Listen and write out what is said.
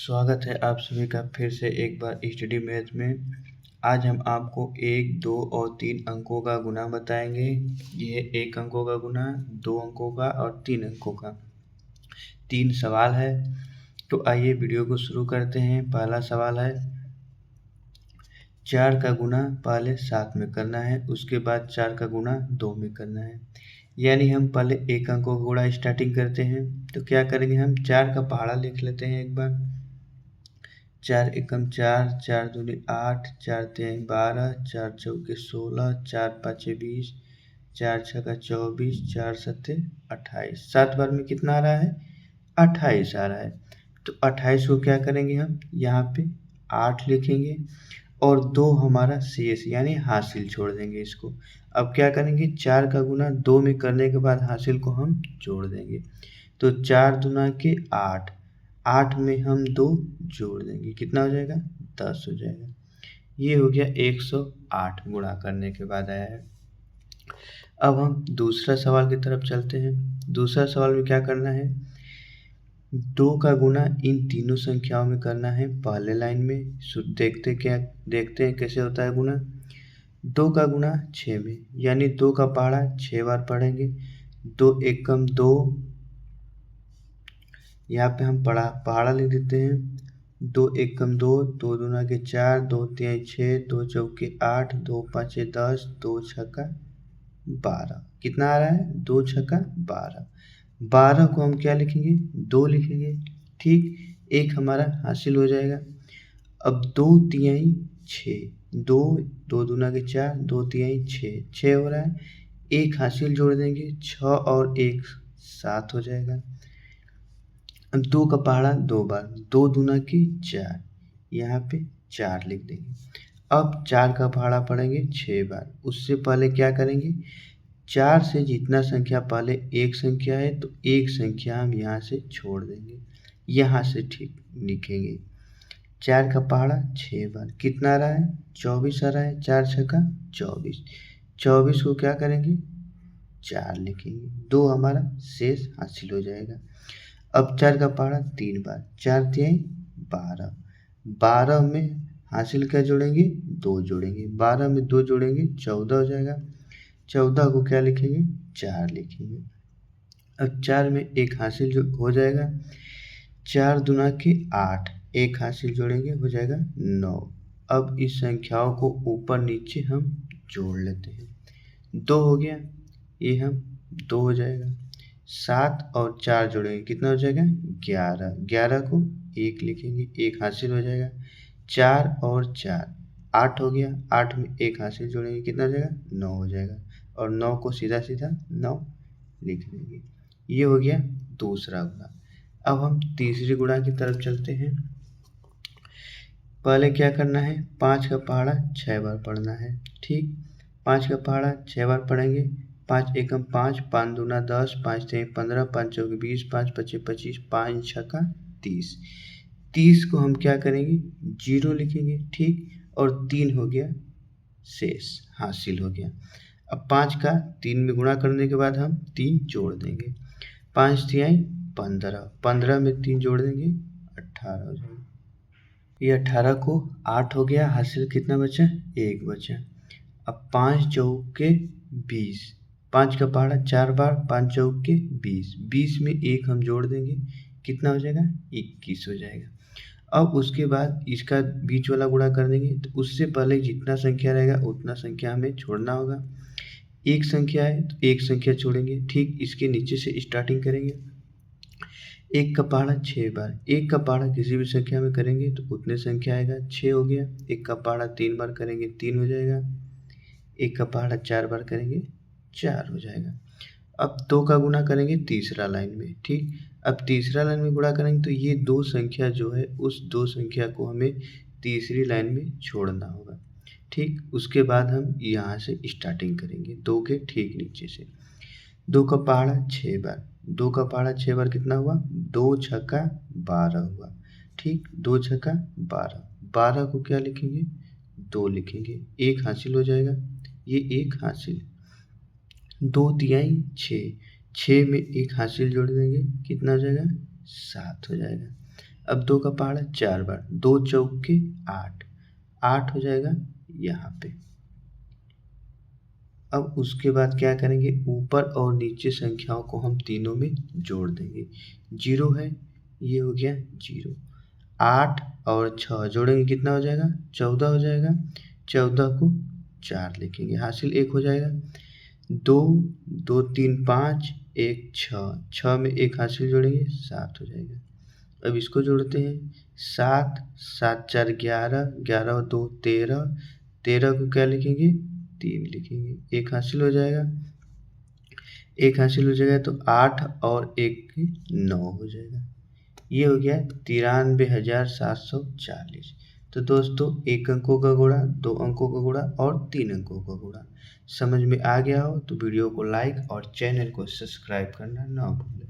स्वागत है आप सभी का फिर से एक बार स्टडी मैथ में। आज हम आपको 1, 2 और 3 अंकों का गुना बताएंगे। ये 1 अंकों का गुना, 2 अंकों का और 3 अंकों का। 3 सवाल है, तो आइए वीडियो को शुरू करते हैं। पहला सवाल है 4 का गुना पहले 7 में करना है, उसके बाद 4 का गुना 2 में करना है। यानी हम पहले 1 अंकों का गुणा स्टार्टिंग करते हैं। तो क्या करेंगे, हम 4 का पहाड़ा लिख लेते हैं एक बार। 4 एकम 4, 4 दूनी 8, 4 तिहाई 12, 4 चौके 16, 4 पाँचे 20, 4 छक्का 24, 4 सत्ते 28। 7 बार में कितना आ रहा है? 28 आ रहा है। तो 28 को क्या करेंगे, हम यहाँ पे 8 लिखेंगे और 2 हमारा शेष यानी हासिल छोड़ देंगे इसको। अब क्या करेंगे, 4 का गुना 2 में करने के बाद हासिल को हम जोड़ देंगे। तो 4 दूना के 8, 8 में हम 2 जोड़ देंगे, कितना हो जाएगा? 10 हो जाएगा। ये हो गया 108 गुणा करने के बाद आया है। अब हम दूसरा सवाल की तरफ चलते हैं। दूसरा सवाल में क्या करना है, 2 का गुना इन तीनों संख्याओं में करना है। पहले लाइन में देखते हैं कैसे होता है गुना। 2 का गुना 6 में, यानी 2 का पहाड़ा 6 बार पढ़ेंगे। 2 एकम 2, यहाँ पे हम पहाड़ा लिख देते हैं। 2 एकम 2, 2 दूना के 4, 2 तिहाई 6, 2 चौके 8, 2 पाँचे 10, 2 छक्का 12। कितना आ रहा है? 2 छक्का 12। 12 को हम क्या लिखेंगे? 2 लिखेंगे। ठीक, एक हमारा हासिल हो जाएगा। अब 2 तिहाई 6, 2 दूना के 4, 2 तिहाई 6, 6 हो रहा है। एक हासिल जोड़ देंगे, 6 और 1 7 हो जाएगा। अब 2 का पहाड़ा 2 बार, 2 दूना के 4, यहाँ पे 4 लिख देंगे। अब 4 का पहाड़ा पढ़ेंगे 6 बार। उससे पहले क्या करेंगे, 4 से जितना संख्या पहले एक संख्या है तो एक संख्या हम यहाँ से छोड़ देंगे, यहाँ से ठीक लिखेंगे। 4 का पहाड़ा 6 बार, कितना आ रहा है? 24 आ रहा है। 4 छक्का 24, 24 को क्या करेंगे? 4 लिखेंगे। 2 हमारा शेष हासिल हो जाएगा। अब 4 का पहाड़ा 3 बार, 4 तिहाई 12, 12 में हासिल क्या जोड़ेंगे? 2 जोड़ेंगे। 12 में 2 जोड़ेंगे 14 हो जाएगा। 14 को क्या लिखेंगे? 4 लिखेंगे। अब 4 में एक हासिल जो हो जाएगा, 4 दूना के 8, एक हासिल जोड़ेंगे हो जाएगा 9। अब इस संख्याओं को ऊपर नीचे हम जोड़ लेते हैं। 2 हो गया, ये हम 2 हो जाएगा। 7 और 4 जोड़ेंगे, कितना हो जाएगा? 11। 11 को 1 लिखेंगे, एक हासिल हो जाएगा। 4 और 4 8 हो गया। 8 में एक हासिल जोड़ेंगे, कितना हो जाएगा? 9 हो जाएगा। और 9 को सीधा सीधा 9 लिख देंगे। ये हो गया दूसरा गुणा। अब हम तीसरी गुणा की तरफ चलते हैं। पहले क्या करना है, 5 का पहाड़ा 6 बार पढ़ना है। ठीक, 5 का पहाड़ा 6 बार पढ़ेंगे। 5 एकम 5, 5 दूना 10, 5 तिहाई 15, 5 चौके 20, 5 पच्चे 25, 5 छक्का 30। 30 को हम क्या करेंगे? 0 लिखेंगे। ठीक, और 3 हो गया शेष, हासिल हो गया। अब 5 का 3 में गुणा करने के बाद हम 3 जोड़ देंगे। 5 तिहाई 15, 15 में 3 जोड़ देंगे 18 हो जाएगा। ये 18 को 8 हो गया, हासिल कितना बचा? 1 बचा। अब 5 चौके 20, 5 का पहाड़ा 4 बार, 5 चौके 20, 20 में 1 हम जोड़ देंगे, कितना हो जाएगा? 21 हो जाएगा। अब उसके बाद इसका बीच वाला गुणा कर देंगे, तो उससे पहले जितना संख्या रहेगा उतना संख्या हमें छोड़ना होगा। एक संख्या है तो एक संख्या छोड़ेंगे। ठीक, इसके नीचे से स्टार्टिंग करेंगे। 1 का पहाड़ा 6 बार, 1 का पहाड़ा किसी भी संख्या में करेंगे तो उतने संख्या आएगा, 6 हो गया। 1 का पहाड़ा 3 बार करेंगे 3 हो जाएगा। 1 का पहाड़ा 4 बार करेंगे 4 हो जाएगा। अब 2 का गुणा करेंगे तीसरा लाइन में। ठीक, अब तीसरा लाइन में गुणा करेंगे तो ये 2 संख्या जो है उस 2 संख्या को हमें तीसरी लाइन में छोड़ना होगा। ठीक, उसके बाद हम यहाँ से स्टार्टिंग करेंगे 2 के ठीक नीचे से। 2 का पहाड़ा 6 बार, 2 का पहाड़ा 6 बार कितना हुआ? 2 छक्का 12 हुआ। ठीक, 2 छक्का 12, 12 को क्या लिखेंगे? 2 लिखेंगे, एक हासिल हो जाएगा। ये एक हासिल। 2 तिहाई 6, 6 में एक हासिल जोड़ देंगे, कितना हो जाएगा? 7 हो जाएगा। अब 2 का पहाड़ा 4 बार, 2 चौके 8, 8 हो जाएगा यहाँ पे। अब उसके बाद क्या करेंगे, ऊपर और नीचे संख्याओं को हम तीनों में जोड़ देंगे। 0 है, ये हो गया 0। 8 और 6 जोड़ेंगे कितना हो जाएगा, 14 हो जाएगा। 14 को 4 लिखेंगे, हासिल 1 हो जाएगा। 2 2 3 5 1 6, 6 में 1 हासिल जोड़ेंगे 7 हो जाएगा। अब इसको जोड़ते हैं, 7 7 4 11, 11 और 2 13, 13 को क्या लिखेंगे, 3 लिखेंगे, 1 हासिल हो जाएगा। 1 हासिल हो जाएगा तो 8 और 1 9 हो जाएगा। ये हो गया 93,740। तो दोस्तों 1 अंकों का गुणा, 2 अंकों का गुणा और 3 अंकों का गुणा समझ में आ गया हो तो वीडियो को लाइक और चैनल को सब्सक्राइब करना ना भूलें।